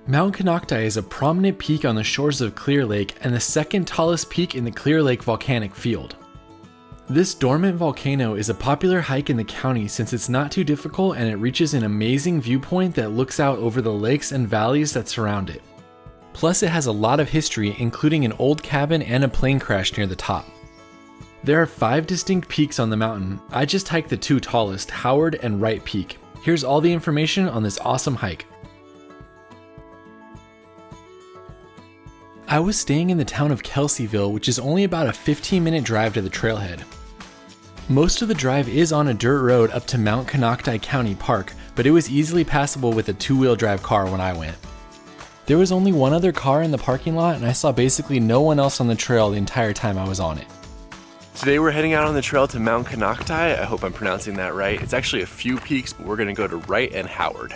Mt Konocti is a prominent peak on the shores of Clear Lake and the second tallest peak in the Clear Lake volcanic field. This dormant volcano is a popular hike in the county since it's not too difficult and it reaches an amazing viewpoint that looks out over the lakes and valleys that surround it. Plus it has a lot of history, including an old cabin and a plane crash near the top. There are 5 distinct peaks on the mountain. I just hiked the 2 tallest, Howard and Wright Peak. Here's all the information on this awesome hike. I was staying in the town of Kelseyville, which is only about a 15-minute drive to the trailhead. Most of the drive is on a dirt road up to Mt Konocti County Park, but it was easily passable with a 2-wheel drive car when I went. There was only one other car in the parking lot and I saw basically no one else on the trail the entire time I was on it. Today we're heading out on the trail to Mt Konocti. I hope I'm pronouncing that right. It's actually a few peaks, but we're gonna go to Wright and Howard.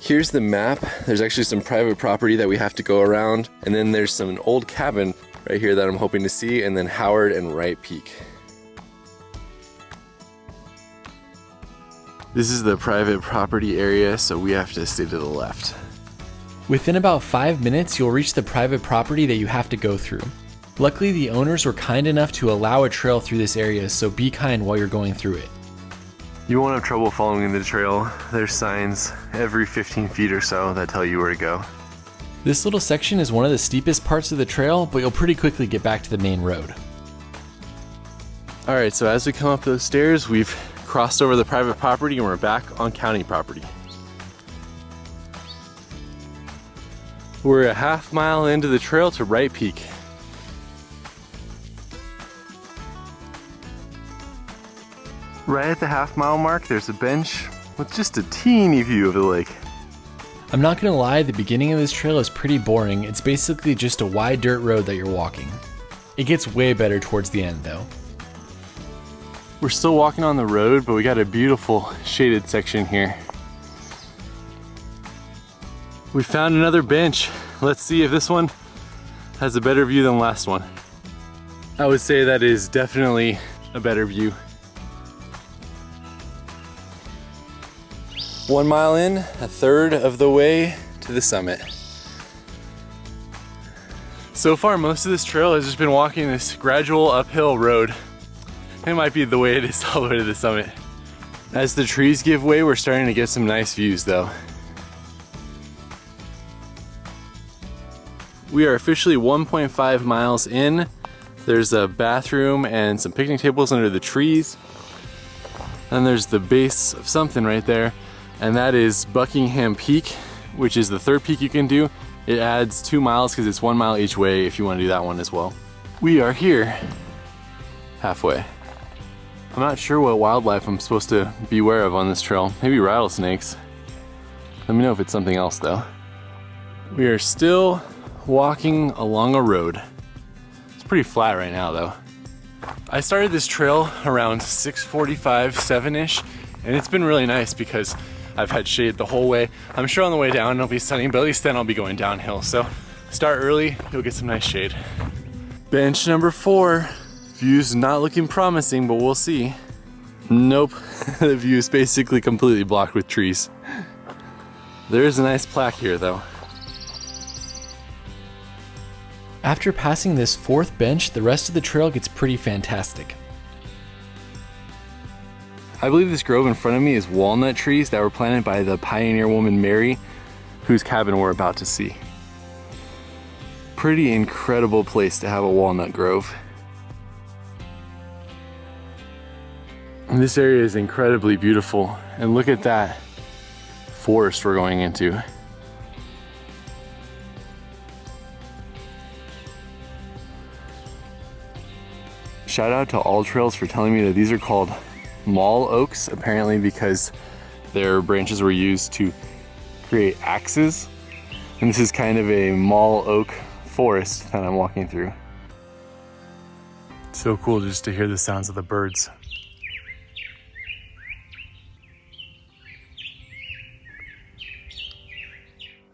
Here's the map. There's actually some private property that we have to go around, and then there's some old cabin right here that I'm hoping to see, and then Howard and Wright Peak. This is the private property area, so we have to stay to the left. Within about 5 minutes, you'll reach the private property that you have to go through. Luckily, the owners were kind enough to allow a trail through this area, so be kind while you're going through it. You won't have trouble following the trail. There's signs every 15 feet or so that tell you where to go. This little section is one of the steepest parts of the trail, but you'll pretty quickly get back to the main road. All right, so as we come up those stairs, we've crossed over the private property and we're back on county property. We're a half mile into the trail to Wright Peak. Right at the half-mile mark, there's a bench with just a teeny view of the lake. I'm not gonna lie, the beginning of this trail is pretty boring. It's basically just a wide dirt road that you're walking. It gets way better towards the end though. We're still walking on the road, but we got a beautiful shaded section here. We found another bench. Let's see if this one has a better view than last one. I would say that is definitely a better view. 1 mile in, a third of the way to the summit. So far, most of this trail has just been walking this gradual uphill road. It might be the way it is all the way to the summit. As the trees give way, we're starting to get some nice views though. We are officially 1.5 miles in. There's a bathroom and some picnic tables under the trees. Then there's the base of something right there. And that is Buckingham Peak, which is the 3rd peak you can do. It adds 2 miles because it's 1 mile each way if you want to do that one as well. We are here, halfway. I'm not sure what wildlife I'm supposed to beware of on this trail. Maybe rattlesnakes. Let me know if it's something else though. We are still walking along a road. It's pretty flat right now though. I started this trail around 6:45, 7-ish, and it's been really nice because I've had shade the whole way. I'm sure on the way down it'll be sunny, but at least then I'll be going downhill. So start early, you'll get some nice shade. Bench number 4. View's not looking promising, but we'll see. Nope, the view is basically completely blocked with trees. There is a nice plaque here though. After passing this 4th bench, the rest of the trail gets pretty fantastic. I believe this grove in front of me is walnut trees that were planted by the pioneer woman Mary, whose cabin we're about to see. Pretty incredible place to have a walnut grove. And this area is incredibly beautiful, and look at that forest we're going into. Shout out to All Trails for telling me that these are called mall oaks, apparently because their branches were used to create axes. And this is kind of a mall oak forest that I'm walking through. So cool just to hear the sounds of the birds.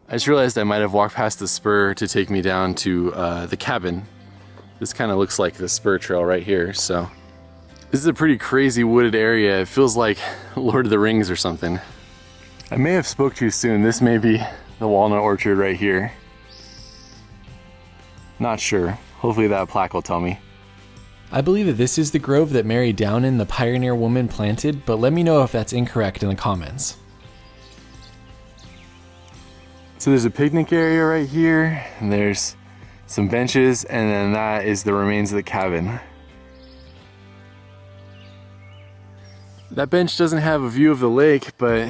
I just realized I might have walked past the spur to take me down to the cabin. This kind of looks like the spur trail right here, so. This is a pretty crazy wooded area. It feels like Lord of the Rings or something. I may have spoke too soon. This may be the walnut orchard right here. Not sure. Hopefully that plaque will tell me. I believe that this is the grove that Mary Downen, the pioneer woman, planted, but let me know if that's incorrect in the comments. So there's a picnic area right here, and there's some benches, and then that is the remains of the cabin. That bench doesn't have a view of the lake, but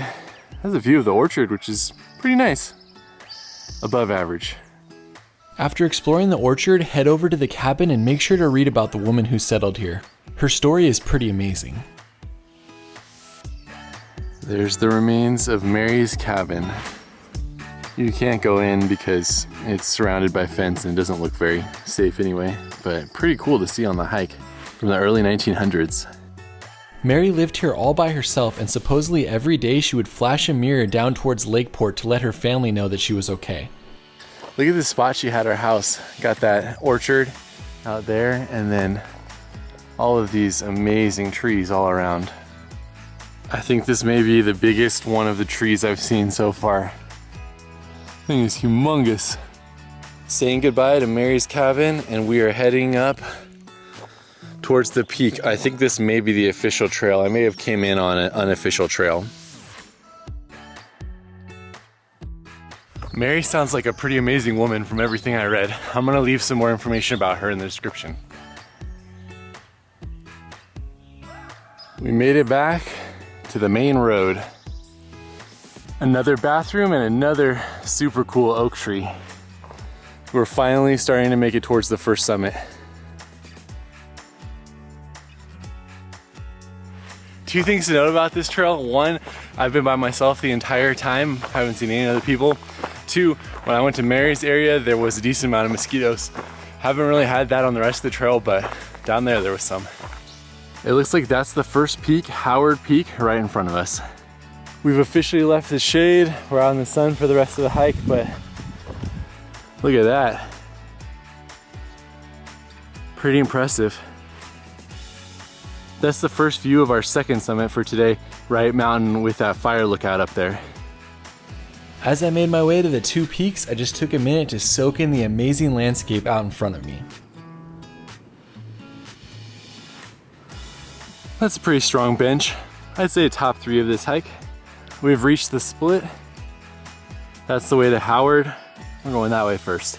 has a view of the orchard, which is pretty nice. Above average. After exploring the orchard, head over to the cabin and make sure to read about the woman who settled here. Her story is pretty amazing. There's the remains of Mary's cabin. You can't go in because it's surrounded by fence and it doesn't look very safe anyway, but pretty cool to see on the hike from the early 1900s. Mary lived here all by herself, and supposedly every day she would flash a mirror down towards Lakeport to let her family know that she was okay. Look at the spot she had her house. Got that orchard out there, and then all of these amazing trees all around. I think this may be the biggest one of the trees I've seen so far. Thing is humongous. Saying goodbye to Mary's cabin, and we are heading up towards the peak. I think this may be the official trail. I may have came in on an unofficial trail. Mary sounds like a pretty amazing woman from everything I read. I'm gonna leave some more information about her in the description. We made it back to the main road. Another bathroom and another super cool oak tree. We're finally starting to make it towards the first summit. Two things to note about this trail. One, I've been by myself the entire time. Haven't seen any other people. Two, when I went to Mary's area, there was a decent amount of mosquitoes. Haven't really had that on the rest of the trail, but down there was some. It looks like that's the first peak, Howard Peak, right in front of us. We've officially left the shade. We're out in the sun for the rest of the hike, but look at that. Pretty impressive. That's the first view of our second summit for today, Wright Mountain with that fire lookout up there. As I made my way to the two peaks, I just took a minute to soak in the amazing landscape out in front of me. That's a pretty strong bench. I'd say top 3 of this hike. We've reached the split. That's the way to Howard. We're going that way first.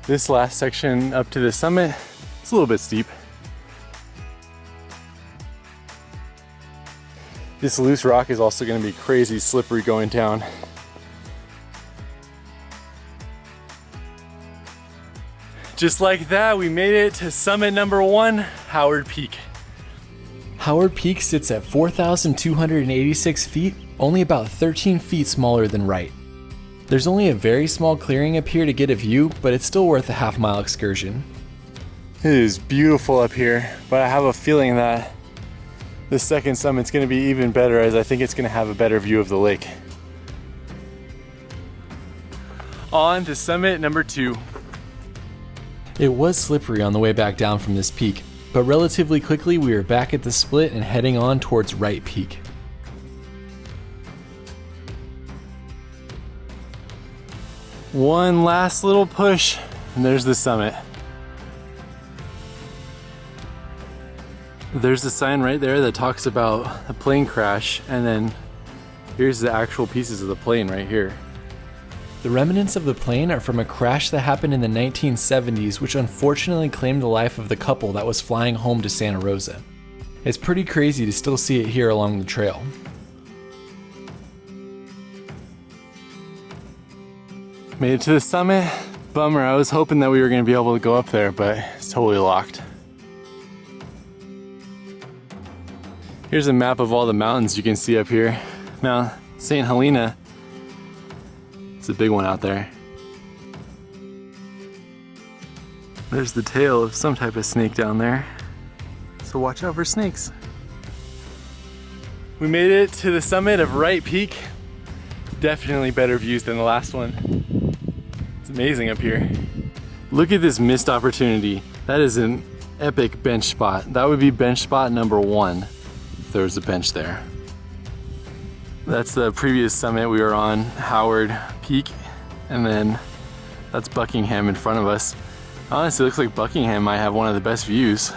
This last section up to the summit, it's a little bit steep. This loose rock is also going to be crazy slippery going down. Just like that, we made it to summit number 1, Howard Peak. Howard Peak sits at 4,286 feet, only about 13 feet smaller than Wright. There's only a very small clearing up here to get a view, but it's still worth a half-mile excursion. It is beautiful up here, but I have a feeling that the second summit's going to be even better, as I think it's going to have a better view of the lake. On to summit number 2. It was slippery on the way back down from this peak, but relatively quickly we were back at the split and heading on towards Wright Peak. One last little push, and there's the summit. There's a sign right there that talks about a plane crash, and then here's the actual pieces of the plane right here. The remnants of the plane are from a crash that happened in the 1970s, which unfortunately claimed the life of the couple that was flying home to Santa Rosa. It's pretty crazy to still see it here along the trail. Made it to the summit. Bummer, I was hoping that we were going to be able to go up there, but it's totally locked. Here's a map of all the mountains you can see up here. Mount St. Helena. It's a big one out there. There's the tail of some type of snake down there. So watch out for snakes. We made it to the summit of Wright Peak. Definitely better views than the last one. It's amazing up here. Look at this missed opportunity. That is an epic bench spot. That would be bench spot number 1 if there was a bench there. That's the previous summit we were on, Howard Peak, and then that's Buckingham in front of us. Honestly, it looks like Buckingham might have one of the best views.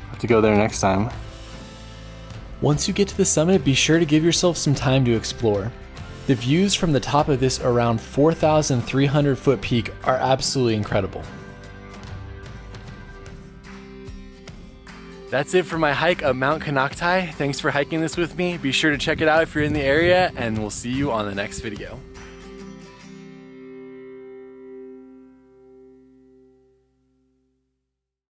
Have to go there next time. Once you get to the summit, be sure to give yourself some time to explore. The views from the top of this around 4,300 foot peak are absolutely incredible. That's it for my hike up Mt Konocti. Thanks for hiking this with me. Be sure to check it out if you're in the area, and we'll see you on the next video.